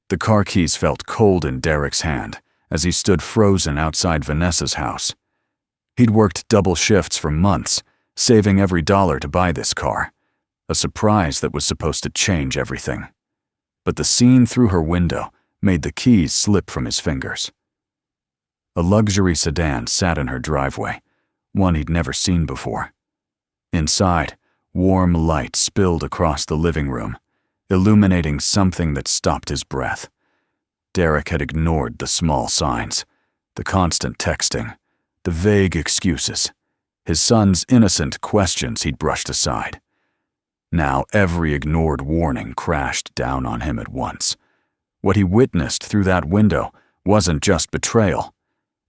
The car keys felt cold in Derek's hand as he stood frozen outside Vanessa's house. He'd worked double shifts for months, saving every dollar to buy this car, a surprise that was supposed to change everything. But the scene through her window made the keys slip from his fingers. A luxury sedan sat in her driveway, one he'd never seen before. Inside, warm light spilled across the living room, illuminating something that stopped his breath. Derek had ignored the small signs, the constant texting, the vague excuses, his son's innocent questions he'd brushed aside. Now every ignored warning crashed down on him at once. What he witnessed through that window wasn't just betrayal.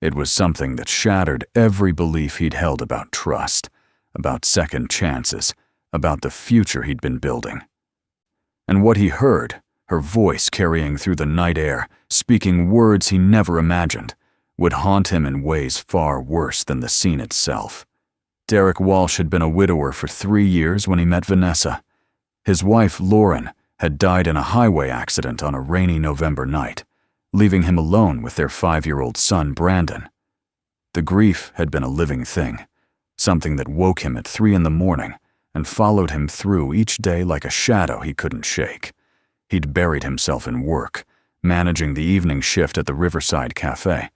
It was something that shattered every belief he'd held about trust, about second chances, about the future he'd been building. And what he heard, her voice carrying through the night air, speaking words he never imagined, would haunt him in ways far worse than the scene itself. Derek Walsh had been a widower for 3 years when he met Vanessa. His wife, Lauren, had died in a highway accident on a rainy November night, leaving him alone with their 5-year-old son, Brandon. The grief had been a living thing, something that woke him at 3 a.m. and followed him through each day like a shadow he couldn't shake. He'd buried himself in work, managing the evening shift at the Riverside Cafe,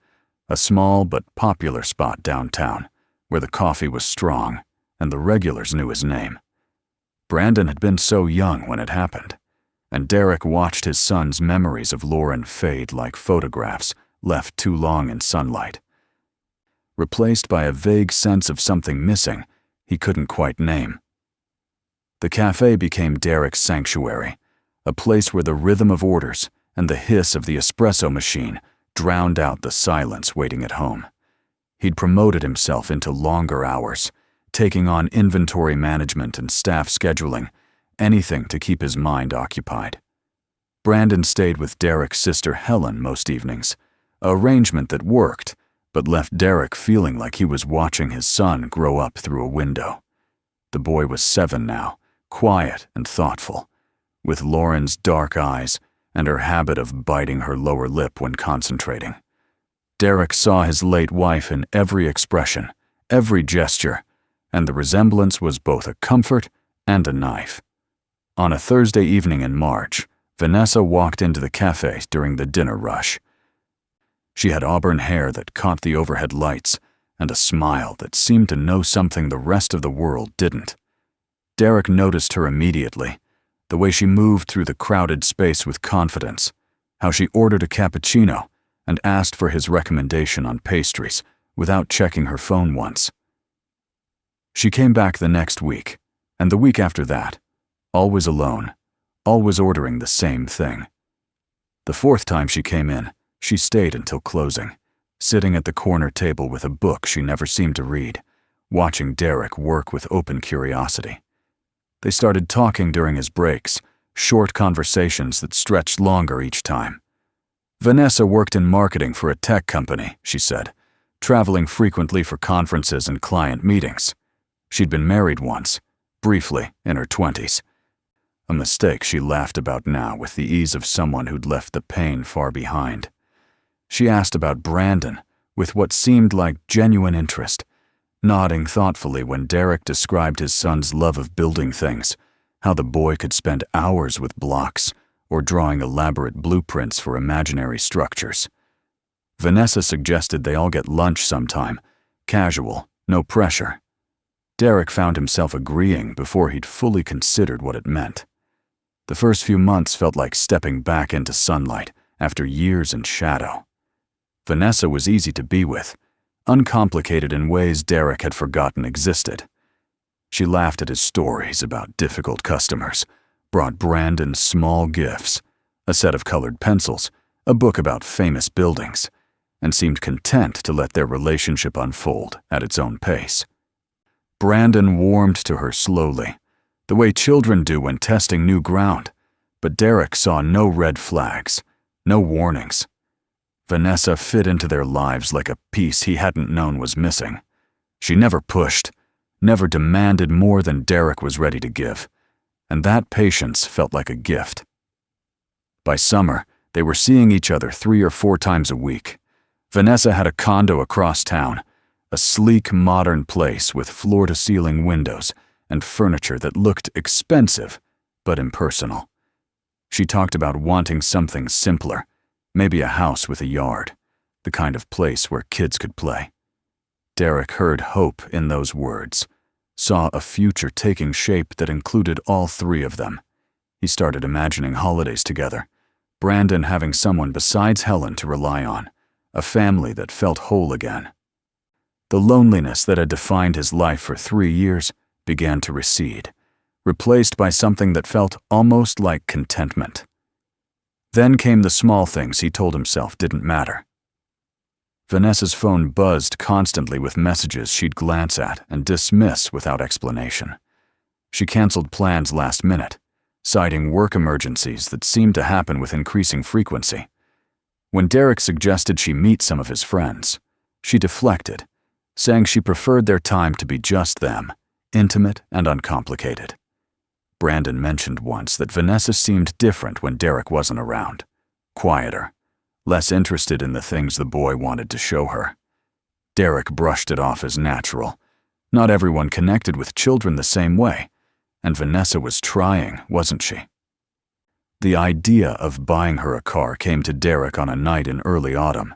a small but popular spot downtown, where the coffee was strong and the regulars knew his name. Brandon had been so young when it happened, and Derek watched his son's memories of Lauren fade like photographs left too long in sunlight, replaced by a vague sense of something missing he couldn't quite name. The cafe became Derek's sanctuary, a place where the rhythm of orders and the hiss of the espresso machine drowned out the silence waiting at home. He'd promoted himself into longer hours, taking on inventory management and staff scheduling, anything to keep his mind occupied. Brandon stayed with Derek's sister Helen most evenings, an arrangement that worked, but left Derek feeling like he was watching his son grow up through a window. The boy was 7 now, quiet and thoughtful, with Lauren's dark eyes and her habit of biting her lower lip when concentrating. Derek saw his late wife in every expression, every gesture, and the resemblance was both a comfort and a knife. On a Thursday evening in March, Vanessa walked into the cafe during the dinner rush. She had auburn hair that caught the overhead lights and a smile that seemed to know something the rest of the world didn't. Derek noticed her immediately, the way she moved through the crowded space with confidence, how she ordered a cappuccino and asked for his recommendation on pastries without checking her phone once. She came back the next week, and the week after that, always alone, always ordering the same thing. The 4th time she came in, she stayed until closing, sitting at the corner table with a book she never seemed to read, watching Derek work with open curiosity. They started talking during his breaks, short conversations that stretched longer each time. Vanessa worked in marketing for a tech company, she said, traveling frequently for conferences and client meetings. She'd been married once, briefly, in her 20s. A mistake she laughed about now with the ease of someone who'd left the pain far behind. She asked about Brandon with what seemed like genuine interest, nodding thoughtfully when Derek described his son's love of building things, how the boy could spend hours with blocks or drawing elaborate blueprints for imaginary structures. Vanessa suggested they all get lunch sometime, casual, no pressure. Derek found himself agreeing before he'd fully considered what it meant. The first few months felt like stepping back into sunlight after years in shadow. Vanessa was easy to be with, uncomplicated in ways Derek had forgotten existed. She laughed at his stories about difficult customers, brought Brandon small gifts, a set of colored pencils, a book about famous buildings, and seemed content to let their relationship unfold at its own pace. Brandon warmed to her slowly, the way children do when testing new ground, but Derek saw no red flags, no warnings. Vanessa fit into their lives like a piece he hadn't known was missing. She never pushed, never demanded more than Derek was ready to give, and that patience felt like a gift. By summer, They were seeing each other 3 or 4 times a week. Vanessa had a condo across town, a sleek, modern place with floor-to-ceiling windows and furniture that looked expensive but impersonal. She talked about wanting something simpler, maybe a house with a yard, the kind of place where kids could play. Derek heard hope in those words, saw a future taking shape that included all 3 of them. He started imagining holidays together, Brandon having someone besides Helen to rely on, a family that felt whole again. The loneliness that had defined his life for 3 years began to recede, replaced by something that felt almost like contentment. Then came the small things he told himself didn't matter. Vanessa's phone buzzed constantly with messages she'd glance at and dismiss without explanation. She canceled plans last minute, citing work emergencies that seemed to happen with increasing frequency. When Derek suggested she meet some of his friends, she deflected, saying she preferred their time to be just them, intimate and uncomplicated. Brandon mentioned once that Vanessa seemed different when Derek wasn't around, quieter, less interested in the things the boy wanted to show her. Derek brushed it off as natural. Not everyone connected with children the same way, and Vanessa was trying, wasn't she? The idea of buying her a car came to Derek on a night in early autumn.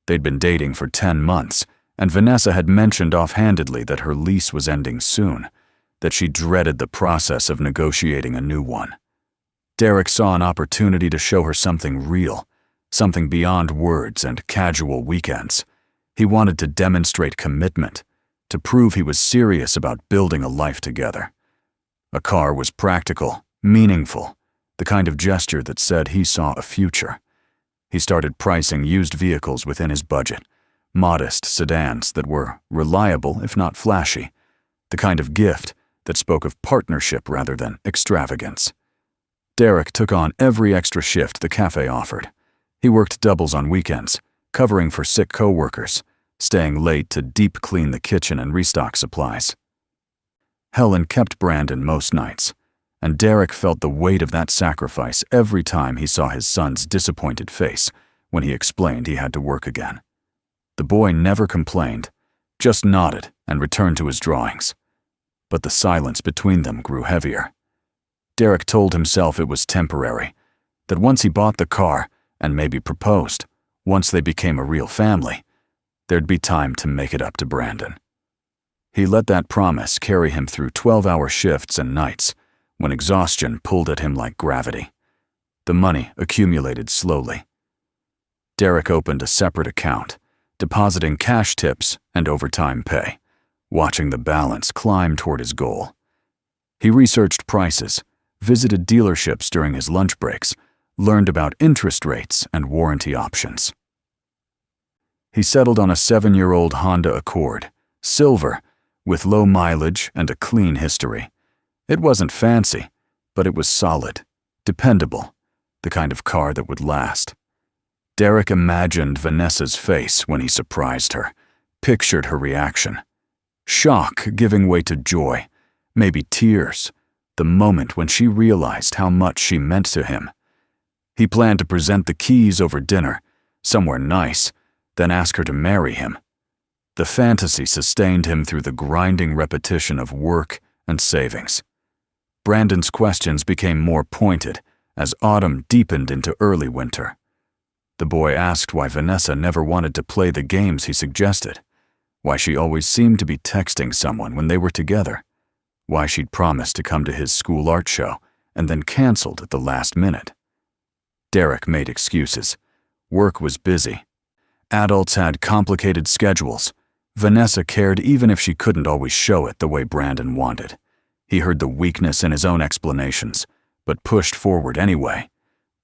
They'd been dating for 10 months, and Vanessa had mentioned offhandedly that her lease was ending soon, that she dreaded the process of negotiating a new one. Derek saw an opportunity to show her something real, something beyond words and casual weekends. He wanted to demonstrate commitment, to prove he was serious about building a life together. A car was practical, meaningful, the kind of gesture that said he saw a future. He started pricing used vehicles within his budget, modest sedans that were reliable if not flashy, the kind of gift that spoke of partnership rather than extravagance. Derek took on every extra shift the cafe offered. He worked doubles on weekends, covering for sick coworkers, staying late to deep clean the kitchen and restock supplies. Helen kept Brandon most nights, and Derek felt the weight of that sacrifice every time he saw his son's disappointed face when he explained he had to work again. The boy never complained, just nodded and returned to his drawings. But the silence between them grew heavier. Derek told himself it was temporary, that once he bought the car and maybe proposed, once they became a real family, there'd be time to make it up to Brandon. He let that promise carry him through 12-hour shifts and nights when exhaustion pulled at him like gravity. The money accumulated slowly. Derek opened a separate account, depositing cash tips and overtime pay, watching the balance climb toward his goal. He researched prices, visited dealerships during his lunch breaks, learned about interest rates and warranty options. He settled on a 7-year-old Honda Accord, silver, with low mileage and a clean history. It wasn't fancy, but it was solid, dependable, the kind of car that would last. Derek imagined Vanessa's face when he surprised her, pictured her reaction. Shock giving way to joy, maybe tears, the moment when she realized how much she meant to him. He planned to present the keys over dinner, somewhere nice, then ask her to marry him. The fantasy sustained him through the grinding repetition of work and savings. Brandon's questions became more pointed as autumn deepened into early winter. The boy asked why Vanessa never wanted to play the games he suggested, why she always seemed to be texting someone when they were together, why she'd promised to come to his school art show and then canceled at the last minute. Derek made excuses. Work was busy. Adults had complicated schedules. Vanessa cared even if she couldn't always show it the way Brandon wanted. He heard the weakness in his own explanations, but pushed forward anyway,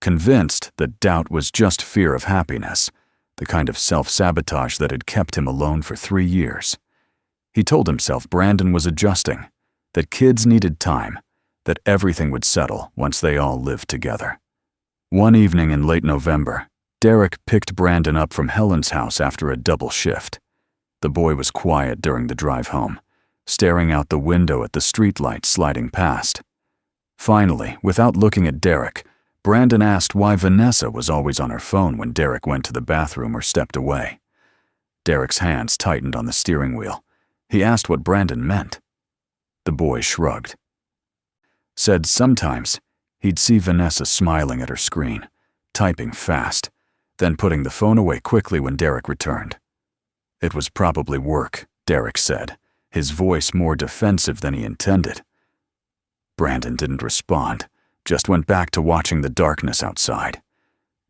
convinced that doubt was just fear of happiness, the kind of self-sabotage that had kept him alone for 3 years. He told himself Brandon was adjusting, that kids needed time, that everything would settle once they all lived together. One evening in late November, Derek picked Brandon up from Helen's house after a double shift. The boy was quiet during the drive home, staring out the window at the streetlights sliding past. Finally, without looking at Derek, Brandon asked why Vanessa was always on her phone when Derek went to the bathroom or stepped away. Derek's hands tightened on the steering wheel. He asked what Brandon meant. The boy shrugged. Said sometimes he'd see Vanessa smiling at her screen, typing fast, then putting the phone away quickly when Derek returned. It was probably work, Derek said, his voice more defensive than he intended. Brandon didn't respond, just went back to watching the darkness outside.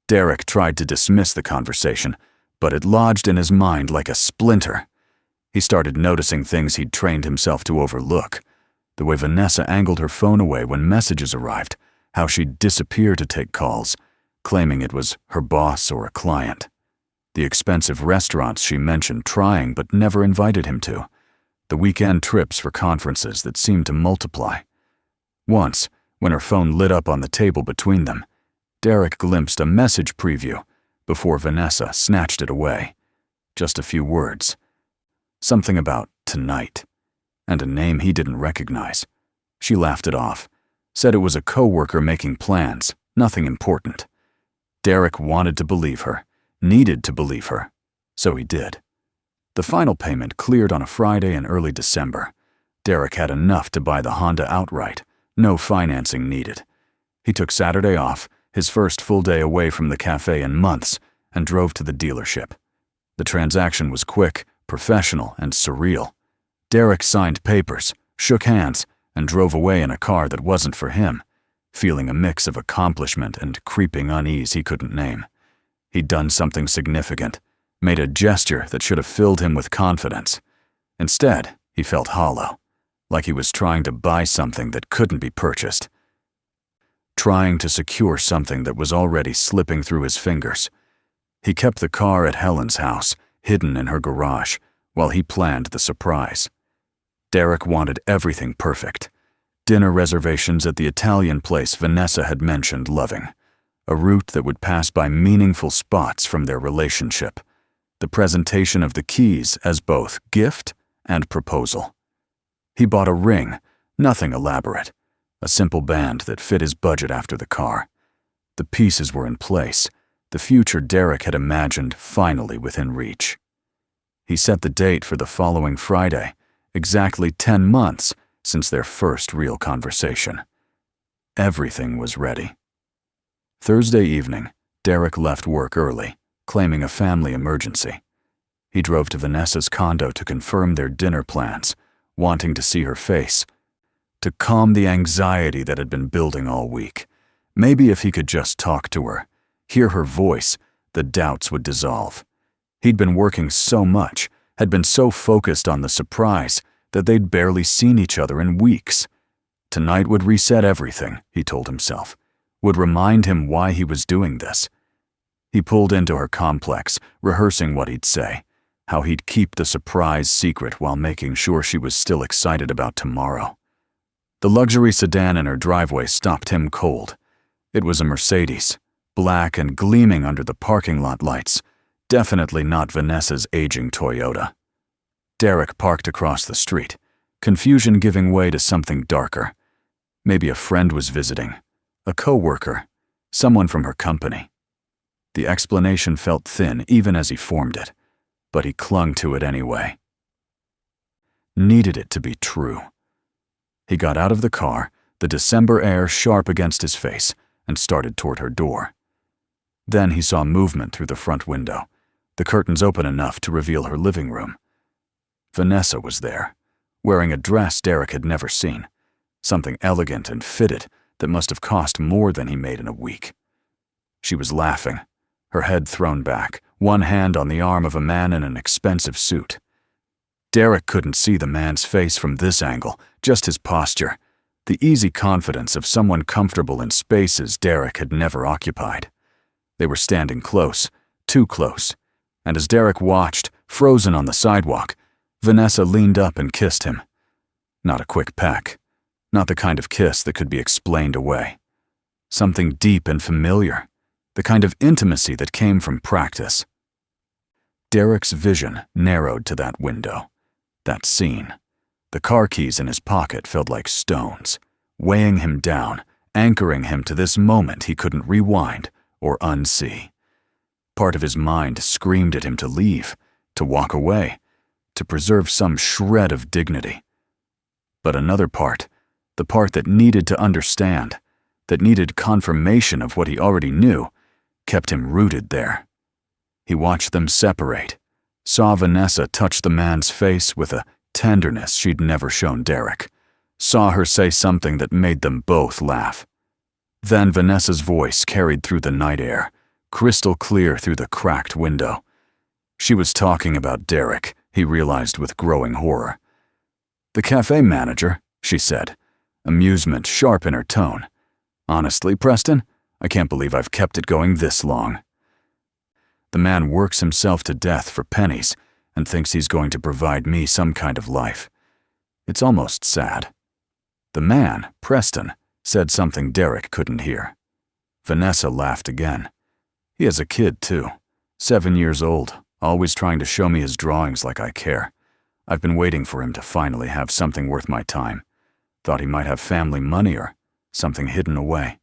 Derek tried to dismiss the conversation, but it lodged in his mind like a splinter. He started noticing things he'd trained himself to overlook. The way Vanessa angled her phone away when messages arrived, how she'd disappear to take calls, claiming it was her boss or a client. The expensive restaurants she mentioned trying but never invited him to. The weekend trips for conferences that seemed to multiply. Once, when her phone lit up on the table between them, Derek glimpsed a message preview before Vanessa snatched it away. Just a few words. Something about tonight, and a name he didn't recognize. She laughed it off, said it was a coworker making plans, nothing important. Derek wanted to believe her, needed to believe her, so he did. The final payment cleared on a Friday in early December. Derek had enough to buy the Honda outright, no financing needed. He took Saturday off, his first full day away from the cafe in months, and drove to the dealership. The transaction was quick, professional, and surreal. Derek signed papers, shook hands, and drove away in a car that wasn't for him, feeling a mix of accomplishment and creeping unease he couldn't name. He'd done something significant, made a gesture that should have filled him with confidence. Instead, he felt hollow, like he was trying to buy something that couldn't be purchased. Trying to secure something that was already slipping through his fingers. He kept the car at Helen's house, hidden in her garage, while he planned the surprise. Derek wanted everything perfect. Dinner reservations at the Italian place Vanessa had mentioned loving. A route that would pass by meaningful spots from their relationship. The presentation of the keys as both gift and proposal. He bought a ring, nothing elaborate. A simple band that fit his budget after the car. The pieces were in place, the future Derek had imagined finally within reach. He set the date for the following Friday, exactly 10 months since their first real conversation. Everything was ready. Thursday evening, Derek left work early, claiming a family emergency. He drove to Vanessa's condo to confirm their dinner plans, wanting to see her face, to calm the anxiety that had been building all week. Maybe if he could just talk to her, hear her voice, the doubts would dissolve. He'd been working so much, had been so focused on the surprise, that they'd barely seen each other in weeks. Tonight would reset everything, he told himself, would remind him why he was doing this. He pulled into her complex, rehearsing what he'd say, how he'd keep the surprise secret while making sure she was still excited about tomorrow. The luxury sedan in her driveway stopped him cold. It was a Mercedes, black and gleaming under the parking lot lights, definitely not Vanessa's aging Toyota. Derek parked across the street, confusion giving way to something darker. Maybe a friend was visiting, a coworker, someone from her company. The explanation felt thin even as he formed it, but he clung to it anyway. Needed it to be true. He got out of the car, the December air sharp against his face, and started toward her door. Then he saw movement through the front window, the curtains open enough to reveal her living room. Vanessa was there, wearing a dress Derek had never seen, something elegant and fitted that must have cost more than he made in a week. She was laughing, her head thrown back, one hand on the arm of a man in an expensive suit. Derek couldn't see the man's face from this angle, just his posture, the easy confidence of someone comfortable in spaces Derek had never occupied. They were standing close, too close, and as Derek watched, frozen on the sidewalk, Vanessa leaned up and kissed him. Not a quick peck, not the kind of kiss that could be explained away. Something deep and familiar, the kind of intimacy that came from practice. Derek's vision narrowed to that window, that scene. The car keys in his pocket felt like stones, weighing him down, anchoring him to this moment he couldn't rewind or unsee. Part of his mind screamed at him to leave, to walk away, to preserve some shred of dignity. But another part, the part that needed to understand, that needed confirmation of what he already knew, kept him rooted there. He watched them separate, saw Vanessa touch the man's face with a tenderness she'd never shown Derek, saw her say something that made them both laugh. Then Vanessa's voice carried through the night air, crystal clear through the cracked window. She was talking about Derek, he realized with growing horror. "The cafe manager," she said, amusement sharp in her tone. "Honestly, Preston, I can't believe I've kept it going this long." The man works himself to death for pennies and thinks he's going to provide me some kind of life. It's almost sad. The man, Preston, said something Derek couldn't hear. Vanessa laughed again. "He has a kid, too. 7 years old, always trying to show me his drawings like I care. I've been waiting for him to finally have something worth my time. Thought he might have family money or something hidden away.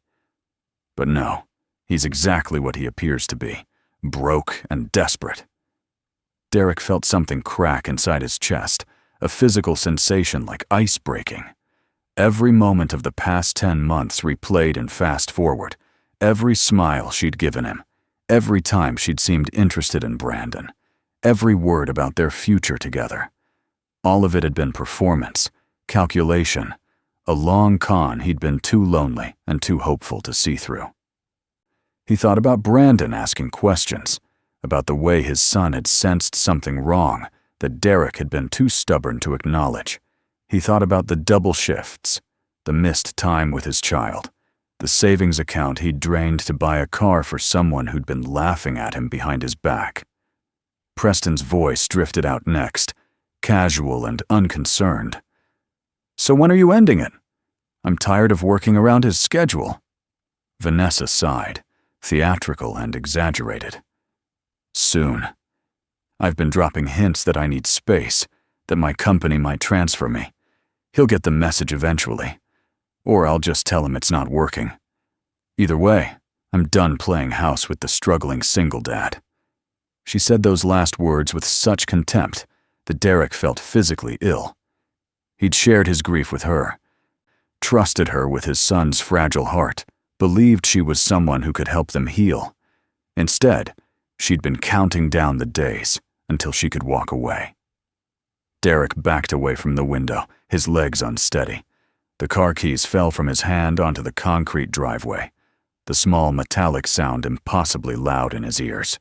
But no, he's exactly what he appears to be, broke and desperate." Derek felt something crack inside his chest, a physical sensation like ice breaking. Every moment of the past 10 months replayed in fast forward, every smile she'd given him, every time she'd seemed interested in Brandon, every word about their future together. All of it had been performance, calculation, a long con he'd been too lonely and too hopeful to see through. He thought about Brandon asking questions, about the way his son had sensed something wrong that Derek had been too stubborn to acknowledge. He thought about the double shifts, the missed time with his child, the savings account he'd drained to buy a car for someone who'd been laughing at him behind his back. Preston's voice drifted out next, casual and unconcerned. "So when are you ending it? I'm tired of working around his schedule." Vanessa sighed, theatrical and exaggerated. "Soon. I've been dropping hints that I need space, that my company might transfer me. He'll get the message eventually, or I'll just tell him it's not working. Either way, I'm done playing house with the struggling single dad." She said those last words with such contempt that Derek felt physically ill. He'd shared his grief with her, trusted her with his son's fragile heart, believed she was someone who could help them heal. Instead, she'd been counting down the days until she could walk away. Derek backed away from the window, his legs unsteady. The car keys fell from his hand onto the concrete driveway, the small metallic sound impossibly loud in his ears.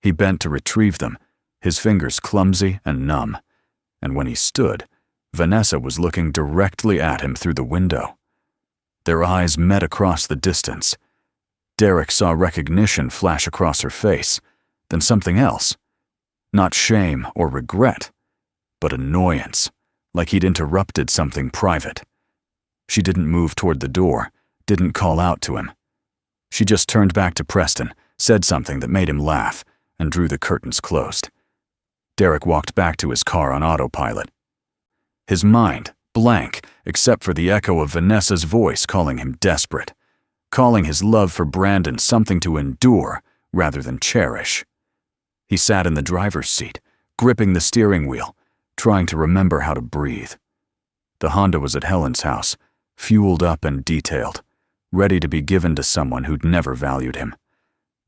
He bent to retrieve them, his fingers clumsy and numb, and when he stood, Vanessa was looking directly at him through the window. Their eyes met across the distance. Derek saw recognition flash across her face, then something else. Not shame or regret, but annoyance, like he'd interrupted something private. She didn't move toward the door, didn't call out to him. She just turned back to Preston, said something that made him laugh, and drew the curtains closed. Derek walked back to his car on autopilot. His mind blank except for the echo of Vanessa's voice calling him desperate, calling his love for Brandon something to endure rather than cherish. He sat in the driver's seat, gripping the steering wheel, trying to remember how to breathe. The Honda was at Helen's house, fueled up and detailed, ready to be given to someone who'd never valued him.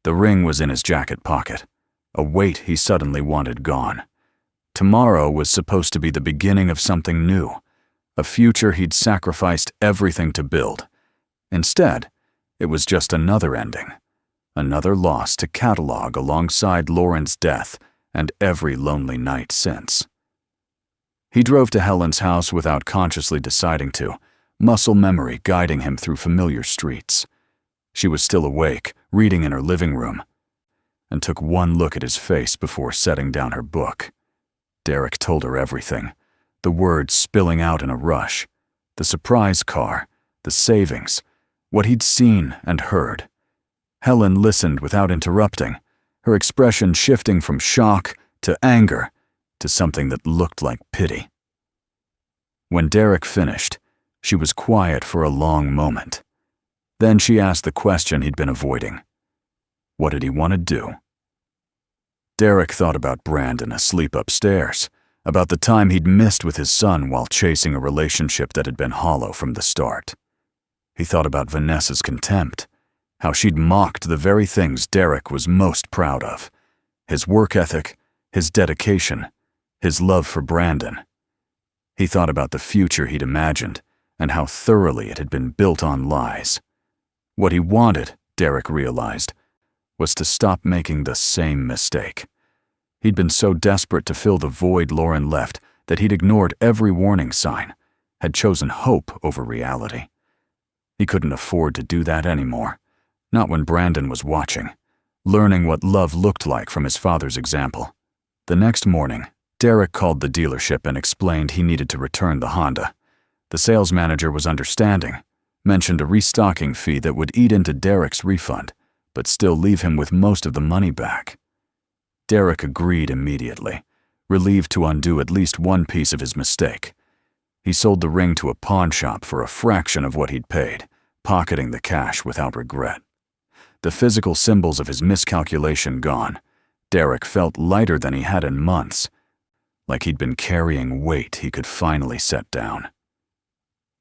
The ring was in his jacket pocket, a weight he suddenly wanted gone. Tomorrow was supposed to be the beginning of something new, a future he'd sacrificed everything to build. Instead, it was just another ending, another loss to catalog alongside Lauren's death and every lonely night since. He drove to Helen's house without consciously deciding to, muscle memory guiding him through familiar streets. She was still awake, reading in her living room, and took one look at his face before setting down her book. Derek told her everything, the words spilling out in a rush, the surprise car, the savings, what he'd seen and heard. Helen listened without interrupting, her expression shifting from shock to anger to something that looked like pity. When Derek finished, she was quiet for a long moment. Then she asked the question he'd been avoiding. What did he want to do? Derek thought about Brandon asleep upstairs, about the time he'd missed with his son while chasing a relationship that had been hollow from the start. He thought about Vanessa's contempt, how she'd mocked the very things Derek was most proud of: his work ethic, his dedication, his love for Brandon. He thought about the future he'd imagined and how thoroughly it had been built on lies. What he wanted, Derek realized, was to stop making the same mistake. He'd been so desperate to fill the void Lauren left that he'd ignored every warning sign, had chosen hope over reality. He couldn't afford to do that anymore, not when Brandon was watching, learning what love looked like from his father's example. The next morning, Derek called the dealership and explained he needed to return the Honda. The sales manager was understanding, mentioned a restocking fee that would eat into Derek's refund, but still leave him with most of the money back. Derek agreed immediately, relieved to undo at least one piece of his mistake. He sold the ring to a pawn shop for a fraction of what he'd paid, pocketing the cash without regret. The physical symbols of his miscalculation gone, Derek felt lighter than he had in months, like he'd been carrying weight he could finally set down.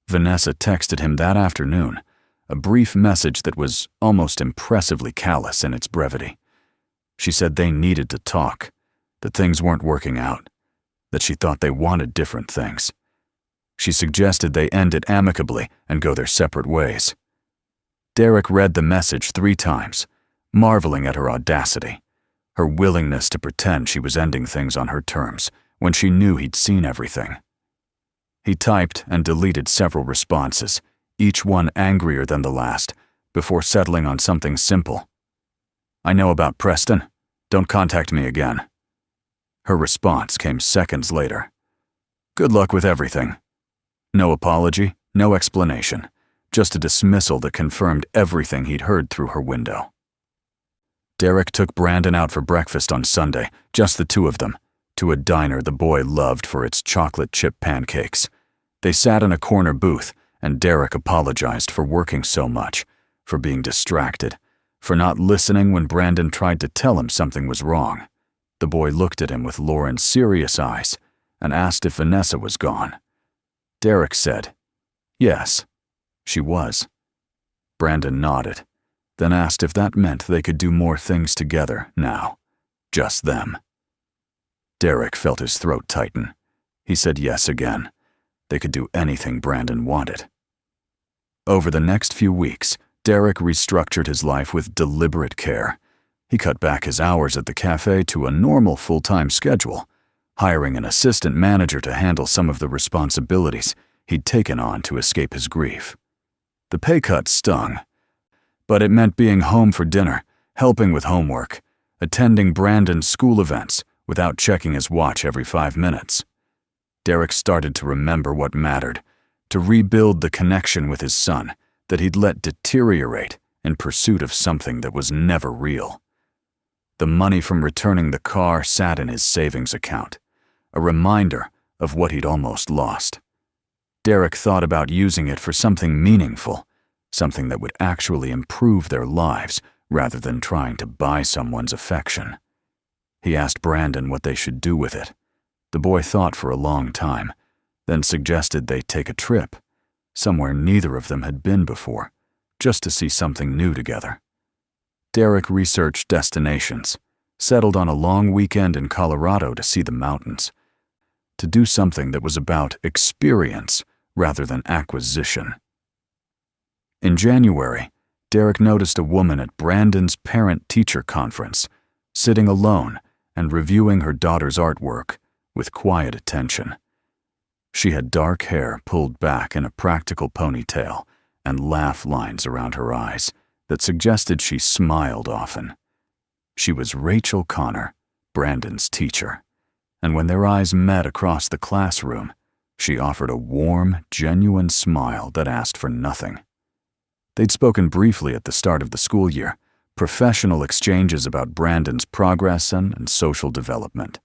Vanessa texted him that afternoon, a brief message that was almost impressively callous in its brevity. She said they needed to talk, that things weren't working out, that she thought they wanted different things. She suggested they end it amicably and go their separate ways. Derek read the message 3 times, marveling at her audacity, her willingness to pretend she was ending things on her terms when she knew he'd seen everything. He typed and deleted several responses, each one angrier than the last, before settling on something simple. "I know about Preston. Don't contact me again." Her response came seconds later. "Good luck with everything." No apology, no explanation, just a dismissal that confirmed everything he'd heard through her window. Derek took Brandon out for breakfast on Sunday, just the 2 of them, to a diner the boy loved for its chocolate chip pancakes. They sat in a corner booth, and Derek apologized for working so much, for being distracted, for not listening when Brandon tried to tell him something was wrong. The boy looked at him with Lauren's serious eyes and asked if Vanessa was gone. Derek said, "Yes, she was." Brandon nodded, then asked if that meant they could do more things together now, just them. Derek felt his throat tighten. He said yes again. They could do anything Brandon wanted. Over the next few weeks, Derek restructured his life with deliberate care. He cut back his hours at the cafe to a normal full-time schedule, hiring an assistant manager to handle some of the responsibilities he'd taken on to escape his grief. The pay cut stung, but it meant being home for dinner, helping with homework, attending Brandon's school events without checking his watch every 5 minutes. Derek started to remember what mattered, to rebuild the connection with his son that he'd let deteriorate in pursuit of something that was never real. The money from returning the car sat in his savings account, a reminder of what he'd almost lost. Derek thought about using it for something meaningful, something that would actually improve their lives rather than trying to buy someone's affection. He asked Brandon what they should do with it. The boy thought for a long time, then suggested they take a trip, somewhere neither of them had been before, just to see something new together. Derek researched destinations, settled on a long weekend in Colorado to see the mountains, to do something that was about experience rather than acquisition. In January, Derek noticed a woman at Brandon's parent-teacher conference, sitting alone and reviewing her daughter's artwork with quiet attention. She had dark hair pulled back in a practical ponytail and laugh lines around her eyes that suggested she smiled often. She was Rachel Connor, Brandon's teacher, and when their eyes met across the classroom, she offered a warm, genuine smile that asked for nothing. They'd spoken briefly at the start of the school year, professional exchanges about Brandon's progress and social development.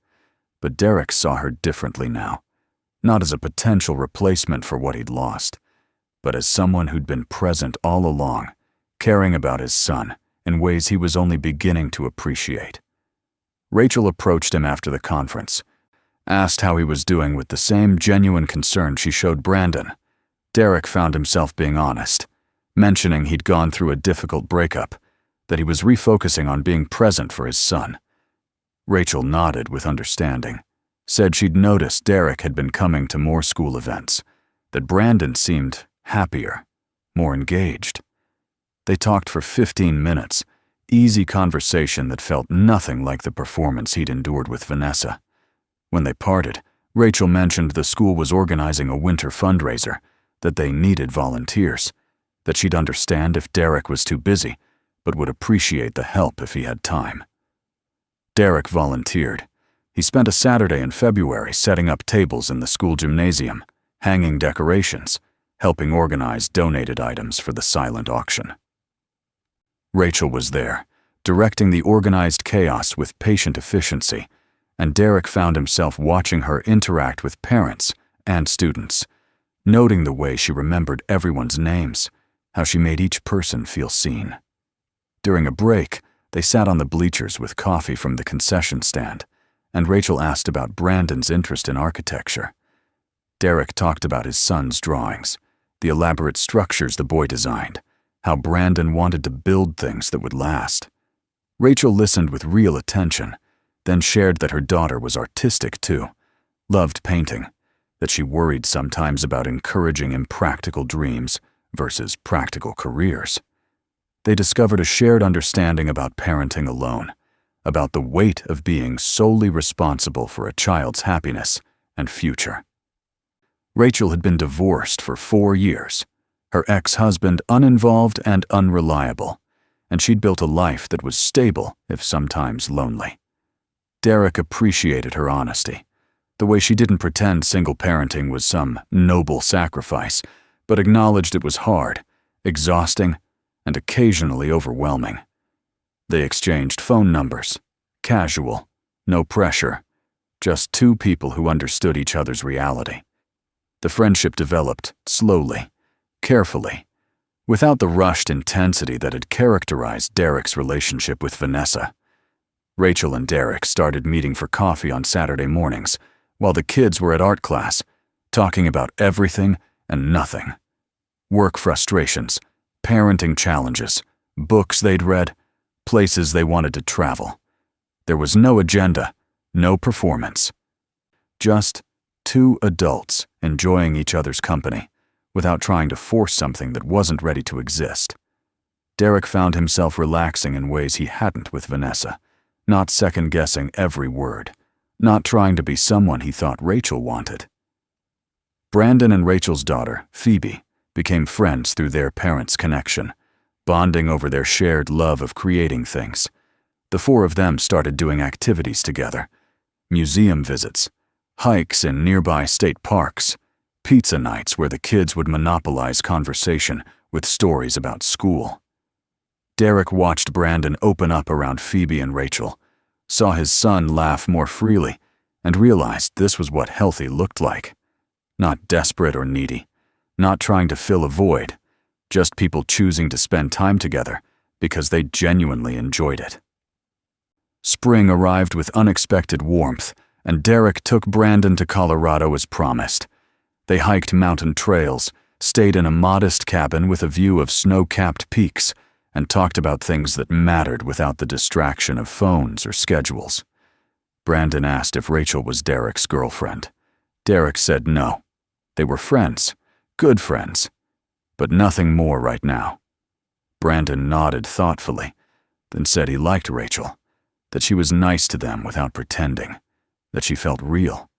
But Derek saw her differently now, not as a potential replacement for what he'd lost, but as someone who'd been present all along caring about his son in ways he was only beginning to appreciate. Rachel approached him after the conference, asked how he was doing with the same genuine concern she showed Brandon. Derek found himself being honest, mentioning he'd gone through a difficult breakup, that he was refocusing on being present for his son. Rachel nodded with understanding, said she'd noticed Derek had been coming to more school events, that Brandon seemed happier, more engaged. They talked for 15 minutes, easy conversation that felt nothing like the performance he'd endured with Vanessa. When they parted, Rachel mentioned the school was organizing a winter fundraiser, that they needed volunteers, that she'd understand if Derek was too busy, but would appreciate the help if he had time. Derek volunteered. He spent a Saturday in February setting up tables in the school gymnasium, hanging decorations, helping organize donated items for the silent auction. Rachel was there, directing the organized chaos with patient efficiency, and Derek found himself watching her interact with parents and students, noting the way she remembered everyone's names, how she made each person feel seen. During a break, they sat on the bleachers with coffee from the concession stand, and Rachel asked about Brandon's interest in architecture. Derek talked about his son's drawings, the elaborate structures the boy designed, how Brandon wanted to build things that would last. Rachel listened with real attention, then shared that her daughter was artistic too, loved painting, that she worried sometimes about encouraging impractical dreams versus practical careers. They discovered a shared understanding about parenting alone, about the weight of being solely responsible for a child's happiness and future. Rachel had been divorced for 4 years, her ex-husband uninvolved and unreliable, and she'd built a life that was stable if sometimes lonely. Derek appreciated her honesty, the way she didn't pretend single parenting was some noble sacrifice, but acknowledged it was hard, exhausting, and occasionally overwhelming. They exchanged phone numbers, casual, no pressure, just two people who understood each other's reality. The friendship developed slowly, carefully, without the rushed intensity that had characterized Derek's relationship with Vanessa. Rachel and Derek started meeting for coffee on Saturday mornings, while the kids were at art class, talking about everything and nothing. Work frustrations, parenting challenges, books they'd read, places they wanted to travel. There was no agenda, no performance. Just two adults enjoying each other's company, without trying to force something that wasn't ready to exist. Derek found himself relaxing in ways he hadn't with Vanessa, not second-guessing every word, not trying to be someone he thought Rachel wanted. Brandon and Rachel's daughter, Phoebe, became friends through their parents' connection, bonding over their shared love of creating things. The four of them started doing activities together, museum visits, hikes in nearby state parks, pizza nights where the kids would monopolize conversation with stories about school. Derek watched Brandon open up around Phoebe and Rachel, saw his son laugh more freely, and realized this was what healthy looked like. Not desperate or needy, not trying to fill a void, just people choosing to spend time together because they genuinely enjoyed it. Spring arrived with unexpected warmth, and Derek took Brandon to Colorado as promised. They hiked mountain trails, stayed in a modest cabin with a view of snow-capped peaks, and talked about things that mattered without the distraction of phones or schedules. Brandon asked if Rachel was Derek's girlfriend. Derek said no. They were friends, good friends, but nothing more right now. Brandon nodded thoughtfully, then said he liked Rachel, that she was nice to them without pretending, that she felt real.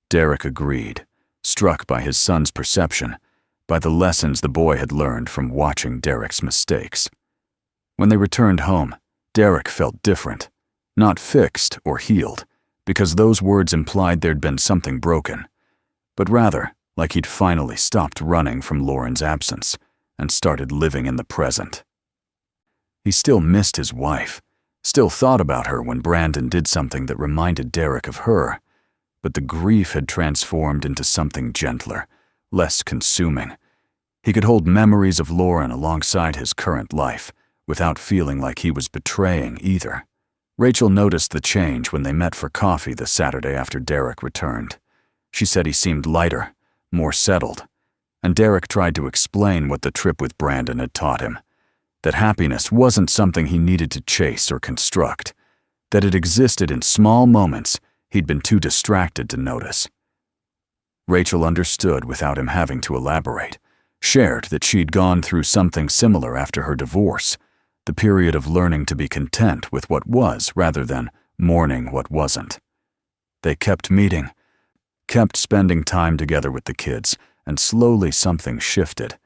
Derek agreed, struck by his son's perception, by the lessons the boy had learned from watching Derek's mistakes. When they returned home, Derek felt different, not fixed or healed, because those words implied there'd been something broken, but rather like he'd finally stopped running from Lauren's absence and started living in the present. He still missed his wife, still thought about her when Brandon did something that reminded Derek of her, but the grief had transformed into something gentler, less consuming. He could hold memories of Lauren alongside his current life, without feeling like he was betraying either. Rachel noticed the change when they met for coffee the Saturday after Derek returned. She said he seemed lighter, more settled, and Derek tried to explain what the trip with Brandon had taught him, that happiness wasn't something he needed to chase or construct, that it existed in small moments he'd been too distracted to notice. Rachel understood without him having to elaborate, shared that she'd gone through something similar after her divorce, the period of learning to be content with what was rather than mourning what wasn't. They kept meeting, kept spending time together with the kids, and slowly something shifted.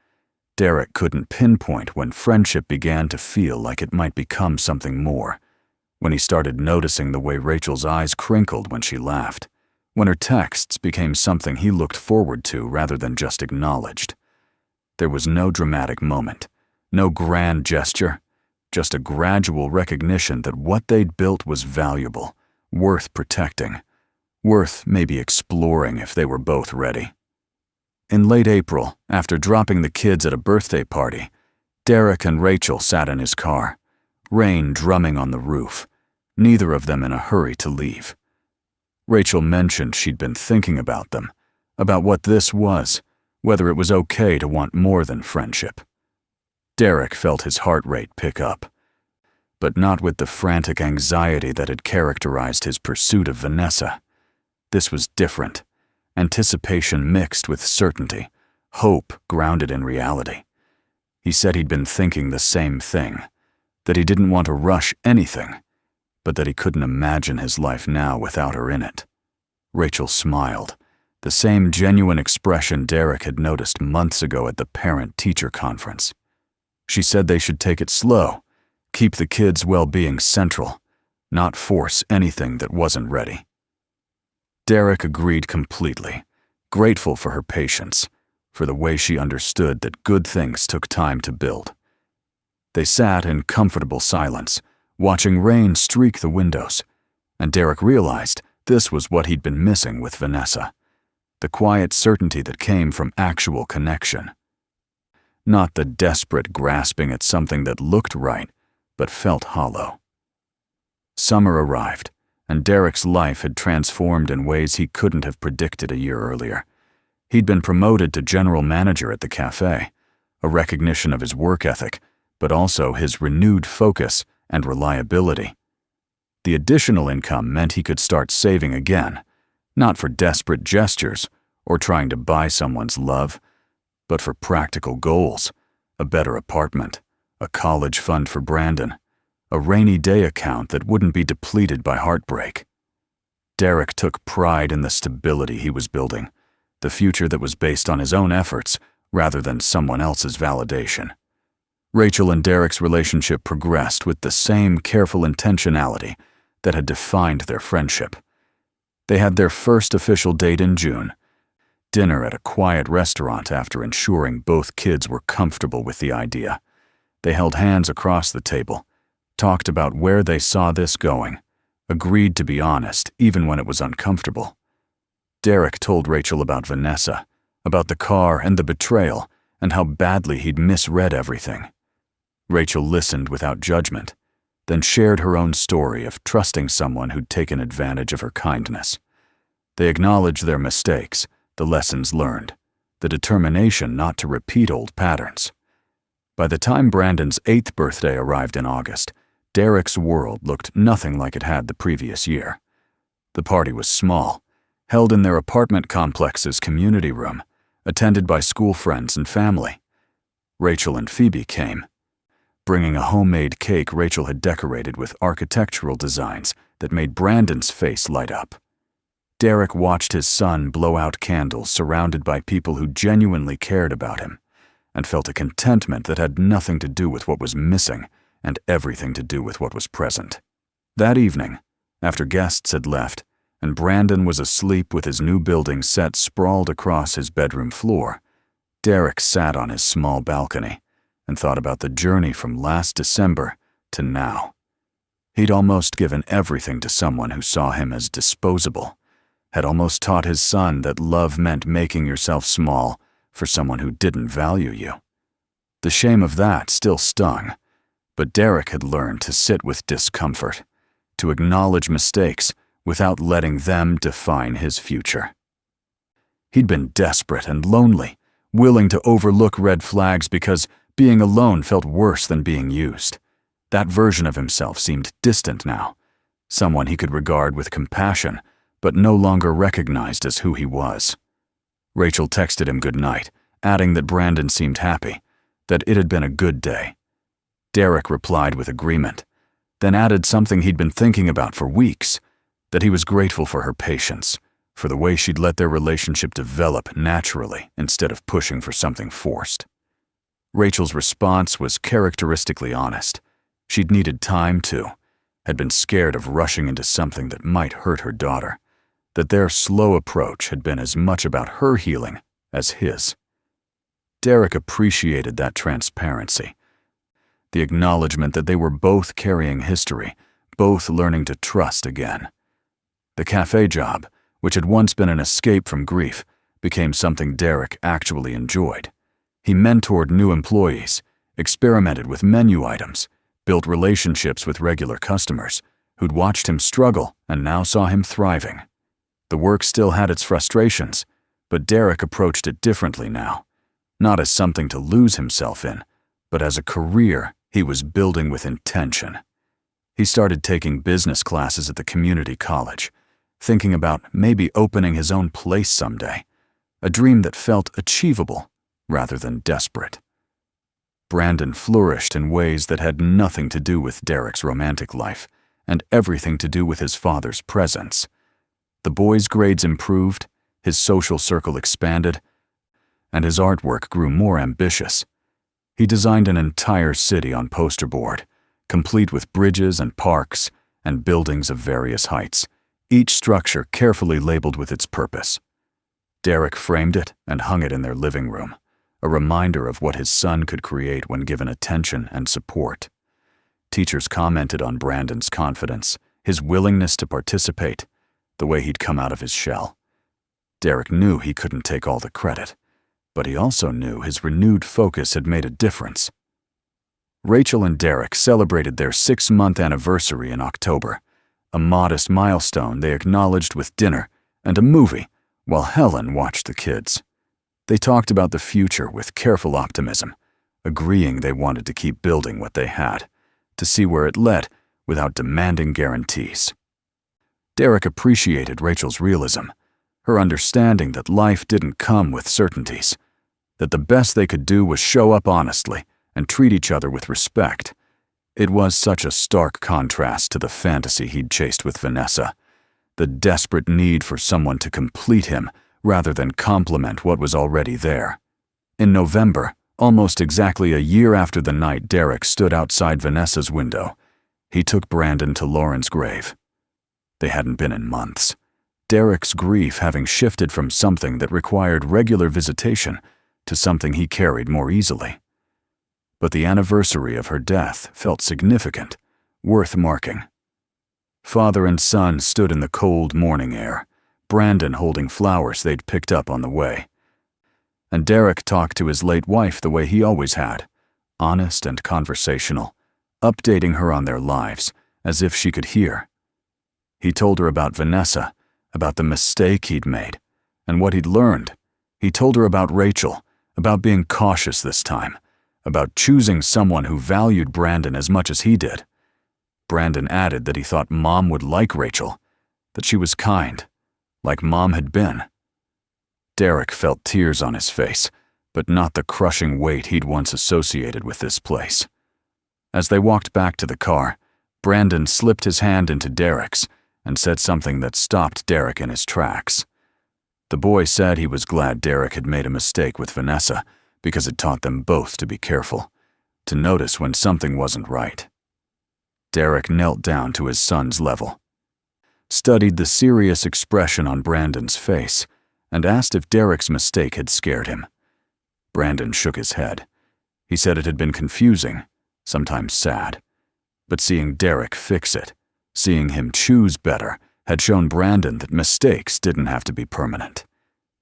Derek couldn't pinpoint when friendship began to feel like it might become something more, when he started noticing the way Rachel's eyes crinkled when she laughed, when her texts became something he looked forward to rather than just acknowledged. There was no dramatic moment, no grand gesture, just a gradual recognition that what they'd built was valuable, worth protecting, worth maybe exploring if they were both ready. In late April, after dropping the kids at a birthday party, Derek and Rachel sat in his car, rain drumming on the roof, neither of them in a hurry to leave. Rachel mentioned she'd been thinking about them, about what this was, whether it was okay to want more than friendship. Derek felt his heart rate pick up, but not with the frantic anxiety that had characterized his pursuit of Vanessa. This was different, anticipation mixed with certainty, hope grounded in reality. He said he'd been thinking the same thing, that he didn't want to rush anything, but that he couldn't imagine his life now without her in it. Rachel smiled, the same genuine expression Derek had noticed months ago at the parent-teacher conference. She said they should take it slow, keep the kids' well-being central, not force anything that wasn't ready. Derek agreed completely, grateful for her patience, for the way she understood that good things took time to build. They sat in comfortable silence, watching rain streak the windows, and Derek realized this was what he'd been missing with Vanessa, the quiet certainty that came from actual connection. Not the desperate grasping at something that looked right, but felt hollow. Summer arrived, and Derek's life had transformed in ways he couldn't have predicted a year earlier. He'd been promoted to general manager at the cafe, a recognition of his work ethic, but also his renewed focus and reliability. The additional income meant he could start saving again, not for desperate gestures or trying to buy someone's love, but for practical goals, a better apartment, a college fund for Brandon, a rainy day account that wouldn't be depleted by heartbreak. Derek took pride in the stability he was building, the future that was based on his own efforts rather than someone else's validation. Rachel and Derek's relationship progressed with the same careful intentionality that had defined their friendship. They had their first official date in June, dinner at a quiet restaurant after ensuring both kids were comfortable with the idea. They held hands across the table, talked about where they saw this going, agreed to be honest even when it was uncomfortable. Derek told Rachel about Vanessa, about the car and the betrayal, and how badly he'd misread everything. Rachel listened without judgment, then shared her own story of trusting someone who'd taken advantage of her kindness. They acknowledged their mistakes, the lessons learned, the determination not to repeat old patterns. By the time Brandon's 8th birthday arrived in August, Derek's world looked nothing like it had the previous year. The party was small, held in their apartment complex's community room, attended by school friends and family. Rachel and Phoebe came, bringing a homemade cake Rachel had decorated with architectural designs that made Brandon's face light up. Derek watched his son blow out candles surrounded by people who genuinely cared about him, and felt a contentment that had nothing to do with what was missing and everything to do with what was present. That evening, after guests had left, and Brandon was asleep with his new building set sprawled across his bedroom floor, Derek sat on his small balcony and thought about the journey from last December to now. He'd almost given everything to someone who saw him as disposable, had almost taught his son that love meant making yourself small, for someone who didn't value you. The shame of that still stung, but Derek had learned to sit with discomfort, to acknowledge mistakes without letting them define his future. He'd been desperate and lonely, willing to overlook red flags because being alone felt worse than being used. That version of himself seemed distant now, someone he could regard with compassion, but no longer recognized as who he was. Rachel texted him goodnight, adding that Brandon seemed happy, that it had been a good day. Derek replied with agreement, then added something he'd been thinking about for weeks, that he was grateful for her patience, for the way she'd let their relationship develop naturally instead of pushing for something forced. Rachel's response was characteristically honest. She'd needed time too, had been scared of rushing into something that might hurt her daughter, that their slow approach had been as much about her healing as his. Derek appreciated that transparency, the acknowledgement that they were both carrying history, both learning to trust again. The cafe job, which had once been an escape from grief, became something Derek actually enjoyed. He mentored new employees, experimented with menu items, built relationships with regular customers who'd watched him struggle and now saw him thriving. The work still had its frustrations, but Derek approached it differently now, not as something to lose himself in, but as a career he was building with intention. He started taking business classes at the community college, thinking about maybe opening his own place someday, a dream that felt achievable rather than desperate. Brandon flourished in ways that had nothing to do with Derek's romantic life and everything to do with his father's presence. The boy's grades improved, his social circle expanded, and his artwork grew more ambitious. He designed an entire city on poster board, complete with bridges and parks and buildings of various heights, each structure carefully labeled with its purpose. Derek framed it and hung it in their living room, a reminder of what his son could create when given attention and support. Teachers commented on Brandon's confidence, his willingness to participate, the way he'd come out of his shell. Derek knew he couldn't take all the credit, but he also knew his renewed focus had made a difference. Rachel and Derek celebrated their 6-month anniversary in October, a modest milestone they acknowledged with dinner and a movie while Helen watched the kids. They talked about the future with careful optimism, agreeing they wanted to keep building what they had, to see where it led without demanding guarantees. Derek appreciated Rachel's realism, her understanding that life didn't come with certainties, that the best they could do was show up honestly and treat each other with respect. It was such a stark contrast to the fantasy he'd chased with Vanessa, the desperate need for someone to complete him rather than complement what was already there. In November, almost exactly a year after the night Derek stood outside Vanessa's window, he took Brandon to Lauren's grave. They hadn't been in months, Derek's grief having shifted from something that required regular visitation to something he carried more easily. But the anniversary of her death felt significant, worth marking. Father and son stood in the cold morning air, Brandon holding flowers they'd picked up on the way. And Derek talked to his late wife the way he always had, honest and conversational, updating her on their lives as if she could hear. He told her about Vanessa, about the mistake he'd made, and what he'd learned. He told her about Rachel, about being cautious this time, about choosing someone who valued Brandon as much as he did. Brandon added that he thought Mom would like Rachel, that she was kind, like Mom had been. Derek felt tears on his face, but not the crushing weight he'd once associated with this place. As they walked back to the car, Brandon slipped his hand into Derek's and said something that stopped Derek in his tracks. The boy said he was glad Derek had made a mistake with Vanessa because it taught them both to be careful, to notice when something wasn't right. Derek knelt down to his son's level, studied the serious expression on Brandon's face, and asked if Derek's mistake had scared him. Brandon shook his head. He said it had been confusing, sometimes sad, but seeing Derek fix it, seeing him choose better, had shown Brandon that mistakes didn't have to be permanent.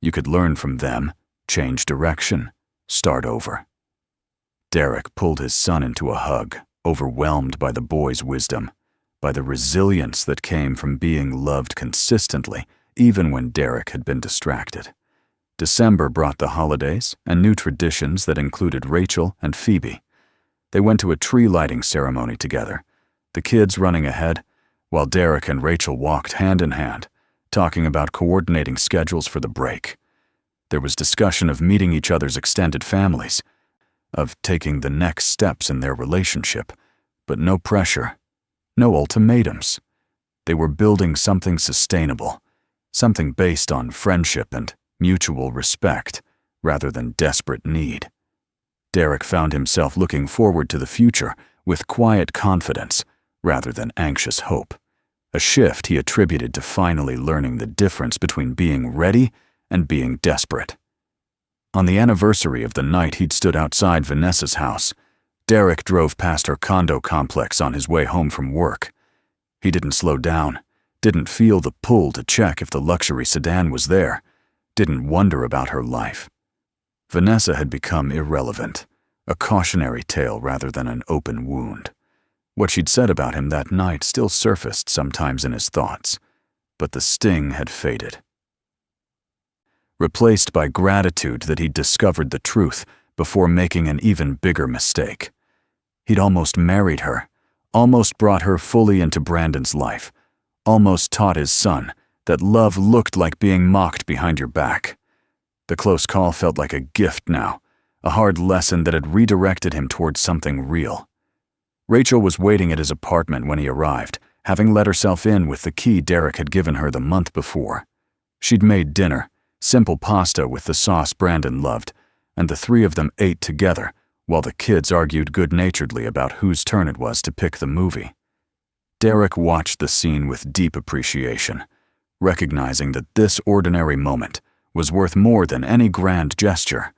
You could learn from them change direction, start over. Derek pulled his son into a hug, overwhelmed by the boy's wisdom, by the resilience that came from being loved consistently, even when Derek had been distracted. December brought the holidays and new traditions that included Rachel and Phoebe. They went to a tree lighting ceremony together, the kids running ahead, while Derek and Rachel walked hand in hand, talking about coordinating schedules for the break. There was discussion of meeting each other's extended families, of taking the next steps in their relationship, but no pressure, no ultimatums. They were building something sustainable, something based on friendship and mutual respect, rather than desperate need. Derek found himself looking forward to the future with quiet confidence, rather than anxious hope, a shift he attributed to finally learning the difference between being ready and being desperate. On the anniversary of the night he'd stood outside Vanessa's house, Derek drove past her condo complex on his way home from work. He didn't slow down, didn't feel the pull to check if the luxury sedan was there, didn't wonder about her life. Vanessa had become irrelevant, a cautionary tale rather than an open wound. What she'd said about him that night still surfaced sometimes in his thoughts, but the sting had faded, replaced by gratitude that he'd discovered the truth before making an even bigger mistake. He'd almost married her, almost brought her fully into Brandon's life, almost taught his son that love looked like being mocked behind your back. The close call felt like a gift now, a hard lesson that had redirected him towards something real. Rachel was waiting at his apartment when he arrived, having let herself in with the key Derek had given her the month before. She'd made dinner, simple pasta with the sauce Brandon loved, and the three of them ate together, while the kids argued good-naturedly about whose turn it was to pick the movie. Derek watched the scene with deep appreciation, recognizing that this ordinary moment was worth more than any grand gesture,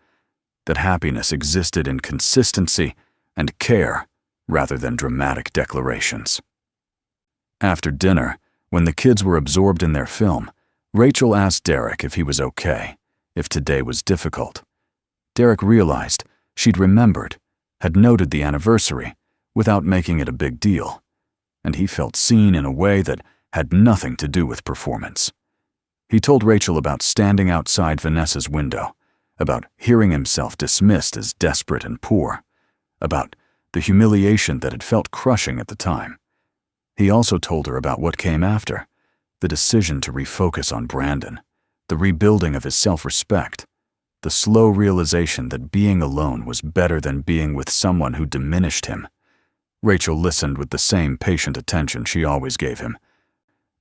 that happiness existed in consistency and care rather than dramatic declarations. After dinner, when the kids were absorbed in their film, Rachel asked Derek if he was okay, if today was difficult. Derek realized she'd remembered, had noted the anniversary, without making it a big deal, and he felt seen in a way that had nothing to do with performance. He told Rachel about standing outside Vanessa's window, about hearing himself dismissed as desperate and poor, about the humiliation that had felt crushing at the time. He also told her about what came after, the decision to refocus on Brandon, the rebuilding of his self-respect, the slow realization that being alone was better than being with someone who diminished him. Rachel listened with the same patient attention she always gave him,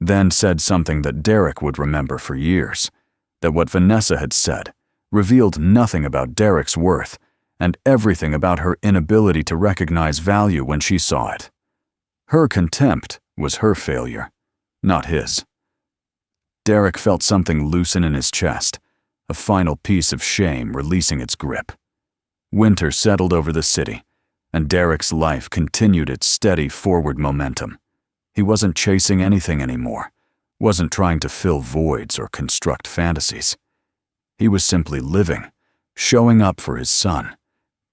then said something that Derek would remember for years, that what Vanessa had said revealed nothing about Derek's worth and everything about her inability to recognize value when she saw it. Her contempt was her failure, not his. Derek felt something loosen in his chest, a final piece of shame releasing its grip. Winter settled over the city, and Derek's life continued its steady forward momentum. He wasn't chasing anything anymore, wasn't trying to fill voids or construct fantasies. He was simply living, showing up for his son,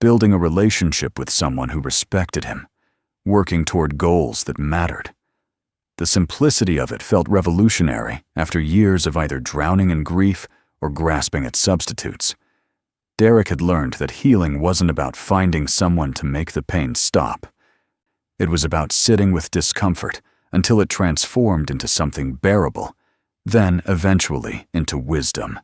building a relationship with someone who respected him, working toward goals that mattered. The simplicity of it felt revolutionary after years of either drowning in grief or grasping at substitutes. Derek had learned that healing wasn't about finding someone to make the pain stop. It was about sitting with discomfort until it transformed into something bearable, then eventually into wisdom.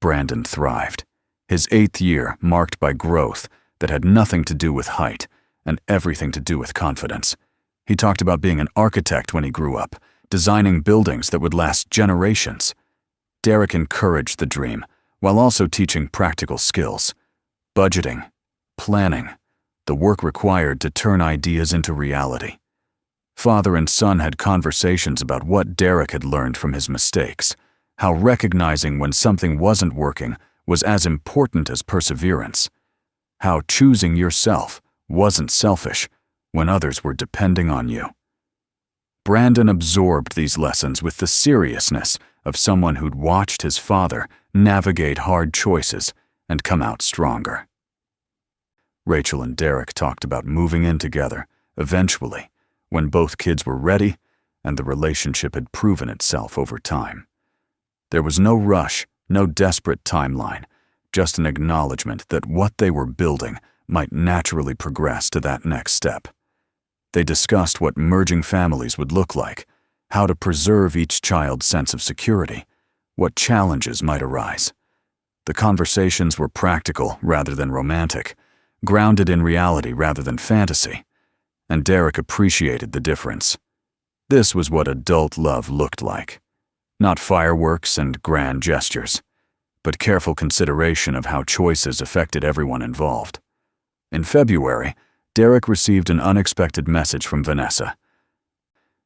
Brandon thrived, his 8th year marked by growth that had nothing to do with height and everything to do with confidence. He talked about being an architect when he grew up, designing buildings that would last generations. Derek encouraged the dream while also teaching practical skills, budgeting, planning, the work required to turn ideas into reality. Father and son had conversations about what Derek had learned from his mistakes, how recognizing when something wasn't working was as important as perseverance, how choosing yourself wasn't selfish when others were depending on you. Brandon absorbed these lessons with the seriousness of someone who'd watched his father navigate hard choices and come out stronger. Rachel and Derek talked about moving in together, eventually, when both kids were ready and the relationship had proven itself over time. There was no rush, no desperate timeline, just an acknowledgement that what they were building might naturally progress to that next step. They discussed what merging families would look like, how to preserve each child's sense of security, what challenges might arise. The conversations were practical rather than romantic, grounded in reality rather than fantasy, and Derek appreciated the difference. This was what adult love looked like. Not fireworks and grand gestures, but careful consideration of how choices affected everyone involved. In February, Derek received an unexpected message from Vanessa.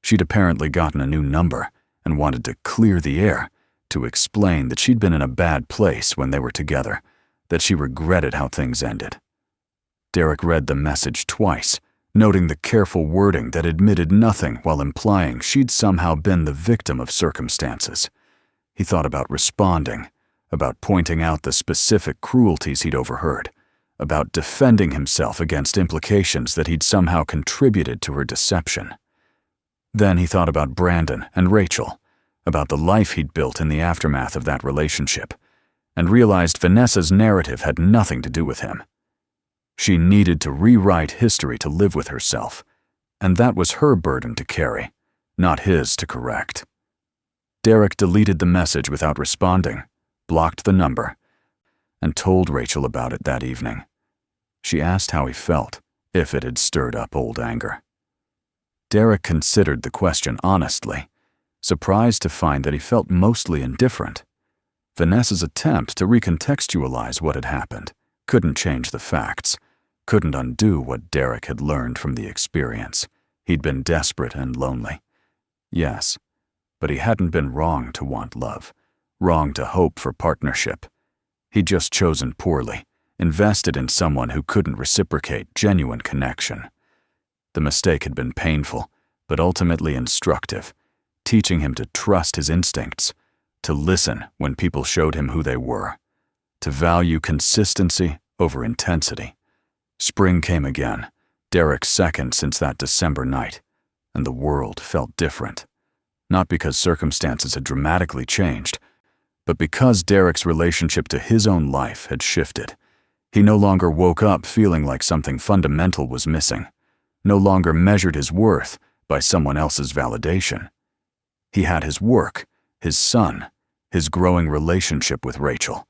She'd apparently gotten a new number and wanted to clear the air, to explain that she'd been in a bad place when they were together, that she regretted how things ended. Derek read the message twice, noting the careful wording that admitted nothing while implying she'd somehow been the victim of circumstances. He thought about responding, about pointing out the specific cruelties he'd overheard, about defending himself against implications that he'd somehow contributed to her deception. Then he thought about Brandon and Rachel, about the life he'd built in the aftermath of that relationship, and realized Vanessa's narrative had nothing to do with him. She needed to rewrite history to live with herself, and that was her burden to carry, not his to correct. Derek deleted the message without responding, blocked the number, and told Rachel about it that evening. She asked how he felt, if it had stirred up old anger. Derek considered the question honestly, surprised to find that he felt mostly indifferent. Vanessa's attempt to recontextualize what had happened couldn't change the facts, couldn't undo what Derek had learned from the experience. He'd been desperate and lonely. Yes, but he hadn't been wrong to want love, wrong to hope for partnership. He'd just chosen poorly, invested in someone who couldn't reciprocate genuine connection. The mistake had been painful, but ultimately instructive, teaching him to trust his instincts, to listen when people showed him who they were, to value consistency over intensity. Spring came again, Derek's second since that December night, and the world felt different. Not because circumstances had dramatically changed, but because Derek's relationship to his own life had shifted. He no longer woke up feeling like something fundamental was missing, no longer measured his worth by someone else's validation. He had his work, his son, his growing relationship with Rachel,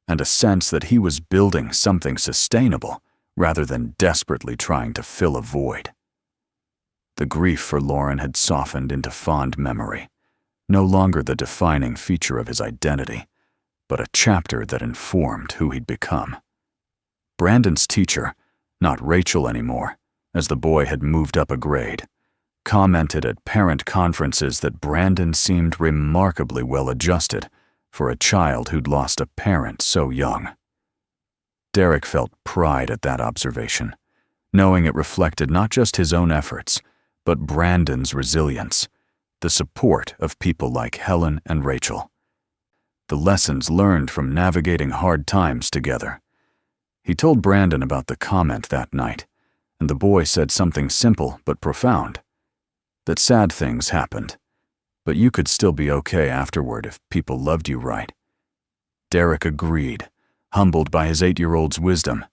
and a sense that he was building something sustainable rather than desperately trying to fill a void. The grief for Lauren had softened into fond memory, no longer the defining feature of his identity, but a chapter that informed who he'd become. Brandon's teacher, not Rachel anymore, as the boy had moved up a grade, commented at parent conferences that Brandon seemed remarkably well-adjusted for a child who'd lost a parent so young. Derek felt pride at that observation, knowing it reflected not just his own efforts, but Brandon's resilience, the support of people like Helen and Rachel, the lessons learned from navigating hard times together. He told Brandon about the comment that night, and the boy said something simple but profound, that sad things happened, but you could still be okay afterward if people loved you right. Derek agreed, humbled by his 8-year-old's wisdom,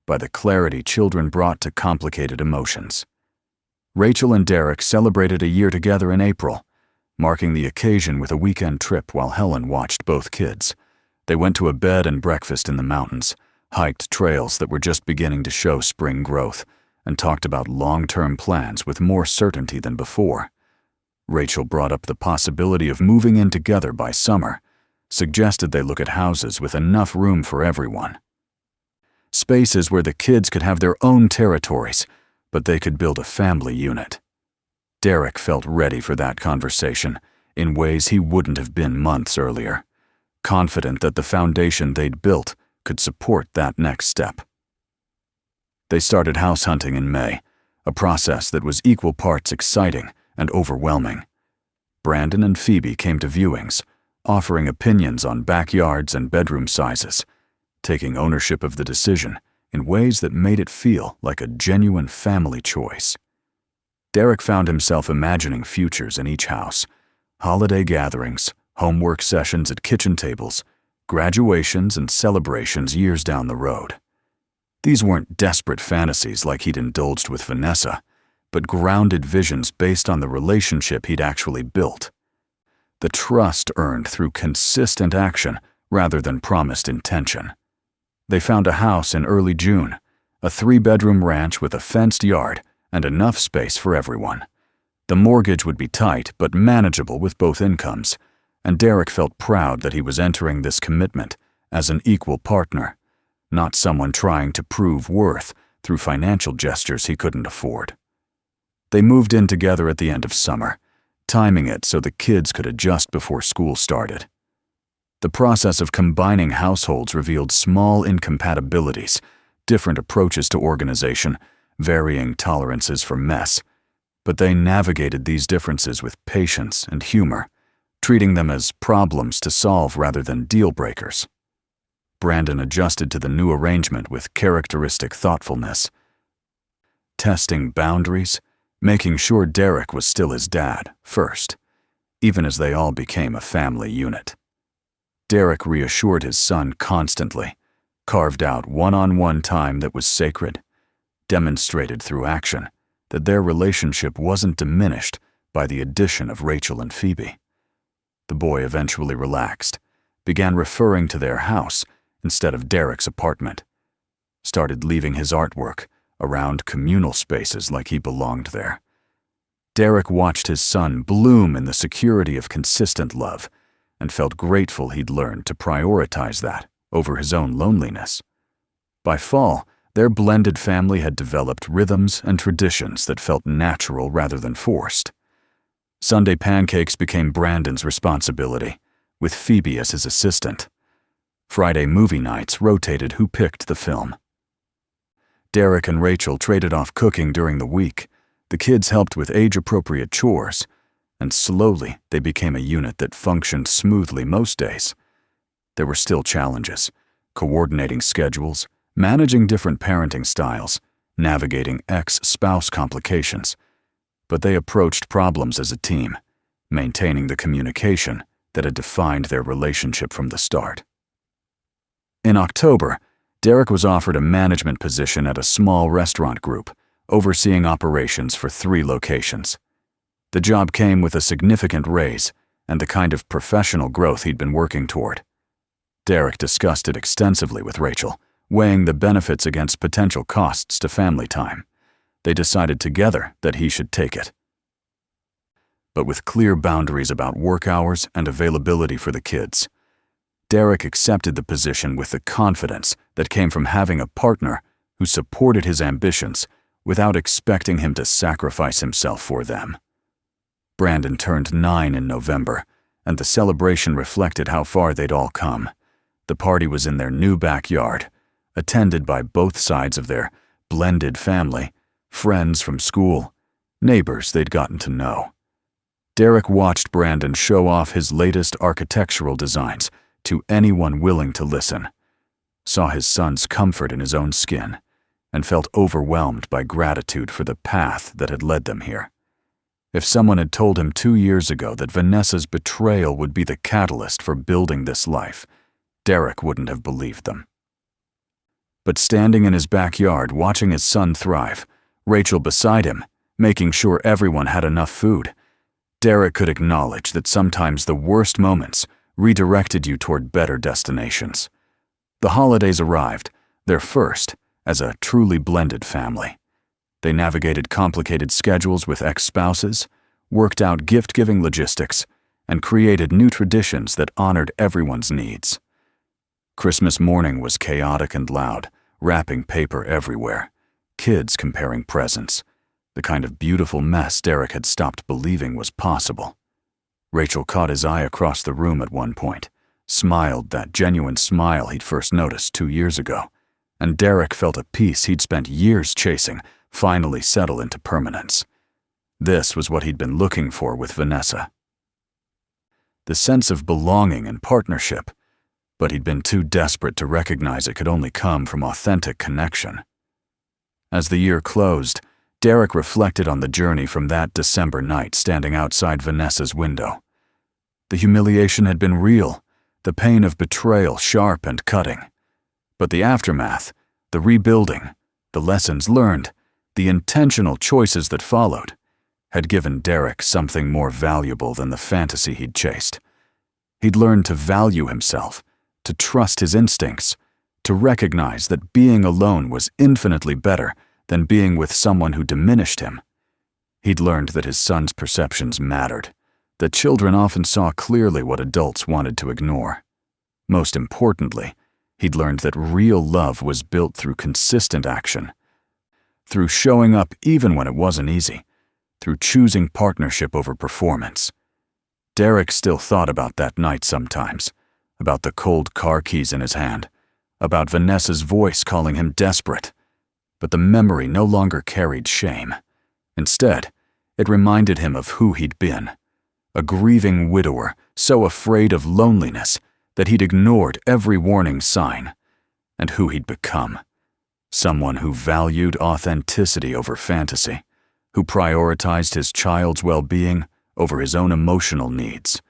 by the clarity children brought to complicated emotions. Rachel and Derek celebrated a year together in April, marking the occasion with a weekend trip while Helen watched both kids. They went to a bed and breakfast in the mountains, hiked trails that were just beginning to show spring growth, and talked about long-term plans with more certainty than before. Rachel brought up the possibility of moving in together by summer, suggested they look at houses with enough room for everyone. Spaces where the kids could have their own territories, but they could build a family unit. Derek felt ready for that conversation in ways he wouldn't have been months earlier, confident that the foundation they'd built could support that next step. They started house hunting in May, a process that was equal parts exciting and overwhelming. Brandon and Phoebe came to viewings, offering opinions on backyards and bedroom sizes. taking ownership of the decision in ways that made it feel like a genuine family choice. Derek found himself imagining futures in each house: holiday gatherings, homework sessions at kitchen tables, graduations and celebrations years down the road. These weren't desperate fantasies like he'd indulged with Vanessa, but grounded visions based on the relationship he'd actually built. The trust earned through consistent action rather than promised intention. They found a house in early June, a 3-bedroom ranch with a fenced yard and enough space for everyone. The mortgage would be tight but manageable with both incomes, and Derek felt proud that he was entering this commitment as an equal partner, not someone trying to prove worth through financial gestures he couldn't afford. They moved in together at the end of summer, timing it so the kids could adjust before school started. The process of combining households revealed small incompatibilities, different approaches to organization, varying tolerances for mess, but they navigated these differences with patience and humor, treating them as problems to solve rather than deal breakers. Brandon adjusted to the new arrangement with characteristic thoughtfulness, testing boundaries, making sure Derek was still his dad first, even as they all became a family unit. Derek reassured his son constantly, carved out one-on-one time that was sacred, demonstrated through action that their relationship wasn't diminished by the addition of Rachel and Phoebe. The boy eventually relaxed, began referring to their house instead of Derek's apartment, started leaving his artwork around communal spaces like he belonged there. Derek watched his son bloom in the security of consistent love and felt grateful he'd learned to prioritize that over his own loneliness. By fall, their blended family had developed rhythms and traditions that felt natural rather than forced. Sunday pancakes became Brandon's responsibility, with Phoebe as his assistant. Friday movie nights rotated who picked the film. Derek and Rachel traded off cooking during the week. The kids helped with age-appropriate chores, and slowly they became a unit that functioned smoothly most days. There were still challenges: coordinating schedules, managing different parenting styles, navigating ex-spouse complications. But they approached problems as a team, maintaining the communication that had defined their relationship from the start. In October, Derek was offered a management position at a small restaurant group, overseeing operations for 3 locations. The job came with a significant raise and the kind of professional growth he'd been working toward. Derek discussed it extensively with Rachel, weighing the benefits against potential costs to family time. They decided together that he should take it. But with clear boundaries about work hours and availability for the kids, Derek accepted the position with the confidence that came from having a partner who supported his ambitions without expecting him to sacrifice himself for them. Brandon turned 9 in November, and the celebration reflected how far they'd all come. The party was in their new backyard, attended by both sides of their blended family, friends from school, neighbors they'd gotten to know. Derek watched Brandon show off his latest architectural designs to anyone willing to listen, saw his son's comfort in his own skin, and felt overwhelmed by gratitude for the path that had led them here. If someone had told him 2 years ago that Vanessa's betrayal would be the catalyst for building this life, Derek wouldn't have believed them. But standing in his backyard watching his son thrive, Rachel beside him, making sure everyone had enough food, Derek could acknowledge that sometimes the worst moments redirected you toward better destinations. The holidays arrived, their first, as a truly blended family. They navigated complicated schedules with ex-spouses, worked out gift-giving logistics, and created new traditions that honored everyone's needs. Christmas morning was chaotic and loud, wrapping paper everywhere, kids comparing presents, the kind of beautiful mess Derek had stopped believing was possible. Rachel caught his eye across the room at one point, smiled that genuine smile he'd first noticed 2 years ago, and Derek felt a peace he'd spent years chasing finally settle into permanence. This was what he'd been looking for with Vanessa. The sense of belonging and partnership. but he'd been too desperate to recognize it could only come from authentic connection. As the year closed, Derek reflected on the journey from that December night standing outside Vanessa's window. The humiliation had been real, the pain of betrayal sharp and cutting. But the aftermath, the rebuilding, the lessons learned, the intentional choices that followed, had given Derek something more valuable than the fantasy he'd chased. He'd learned to value himself, to trust his instincts, to recognize that being alone was infinitely better than being with someone who diminished him. He'd learned that his son's perceptions mattered, that children often saw clearly what adults wanted to ignore. Most importantly, he'd learned that real love was built through consistent action, through showing up even when it wasn't easy, through choosing partnership over performance. Derek still thought about that night sometimes, about the cold car keys in his hand, about Vanessa's voice calling him desperate. But the memory no longer carried shame. Instead, it reminded him of who he'd been, a grieving widower so afraid of loneliness that he'd ignored every warning sign, and who he'd become, someone who valued authenticity over fantasy, who prioritized his child's well-being over his own emotional needs,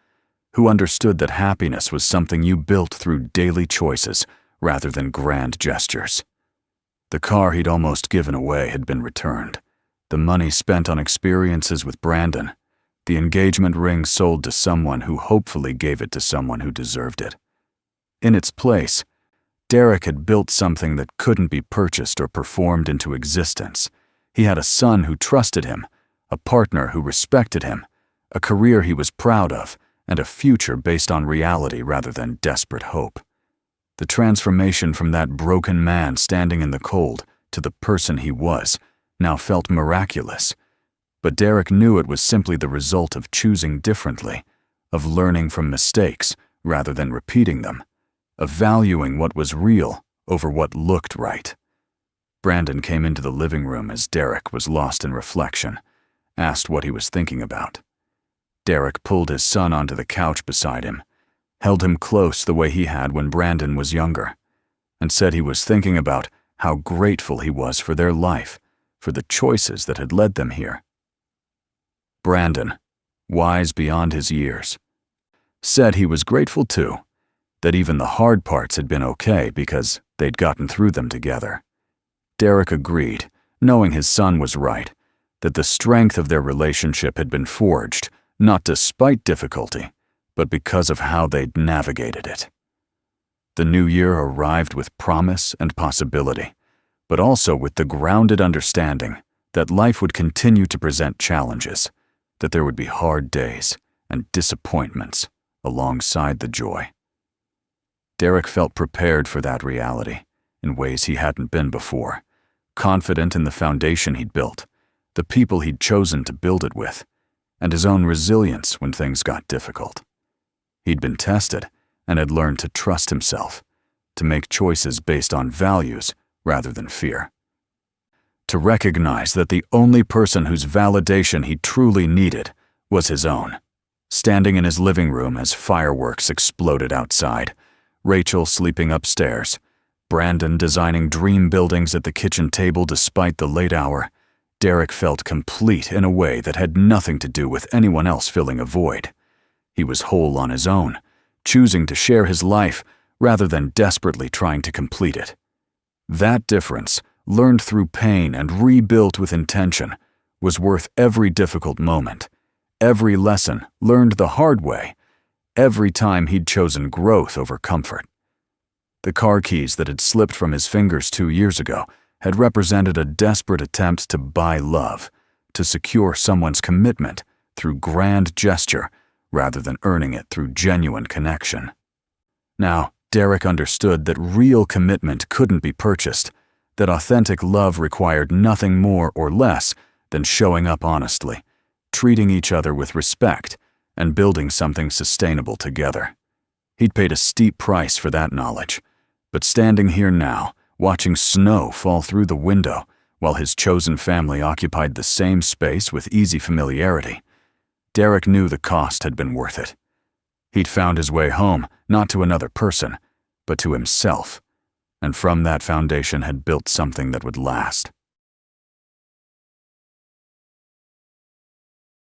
who understood that happiness was something you built through daily choices rather than grand gestures. The car he'd almost given away had been returned, the money spent on experiences with Brandon, the engagement ring sold to someone who hopefully gave it to someone who deserved it. In its place, Derek had built something that couldn't be purchased or performed into existence. He had a son who trusted him, a partner who respected him, a career he was proud of, and a future based on reality rather than desperate hope. The transformation from that broken man standing in the cold to the person he was now felt miraculous. But Derek knew it was simply the result of choosing differently, of learning from mistakes rather than repeating them, of valuing what was real over what looked right. Brandon came into the living room as Derek was lost in reflection, asked what he was thinking about. Derek pulled his son onto the couch beside him, held him close the way he had when Brandon was younger, and said he was thinking about how grateful he was for their life, for the choices that had led them here. Brandon, wise beyond his years, said he was grateful too, that even the hard parts had been okay because they'd gotten through them together. Derek agreed, knowing his son was right, that the strength of their relationship had been forged, not despite difficulty, but because of how they'd navigated it. The new year arrived with promise and possibility, but also with the grounded understanding that life would continue to present challenges, that there would be hard days and disappointments alongside the joy. Derek felt prepared for that reality in ways he hadn't been before, confident in the foundation he'd built, the people he'd chosen to build it with, and his own resilience when things got difficult. He'd been tested and had learned to trust himself, to make choices based on values rather than fear. To recognize that the only person whose validation he truly needed was his own. Standing in his living room as fireworks exploded outside, Rachel sleeping upstairs, Brandon designing dream buildings at the kitchen table despite the late hour, Derek felt complete in a way that had nothing to do with anyone else filling a void. He was whole on his own, choosing to share his life rather than desperately trying to complete it. That difference, learned through pain and rebuilt with intention, was worth every difficult moment, every lesson learned the hard way, every time he'd chosen growth over comfort. The car keys that had slipped from his fingers 2 years ago had represented a desperate attempt to buy love, to secure someone's commitment through grand gesture rather than earning it through genuine connection. Now, Derek understood that real commitment couldn't be purchased, that authentic love required nothing more or less than showing up honestly, treating each other with respect, and building something sustainable together. He'd paid a steep price for that knowledge, but standing here now, watching snow fall through the window while his chosen family occupied the same space with easy familiarity, Derek knew the cost had been worth it. He'd found his way home, not to another person, but to himself, and from that foundation had built something that would last.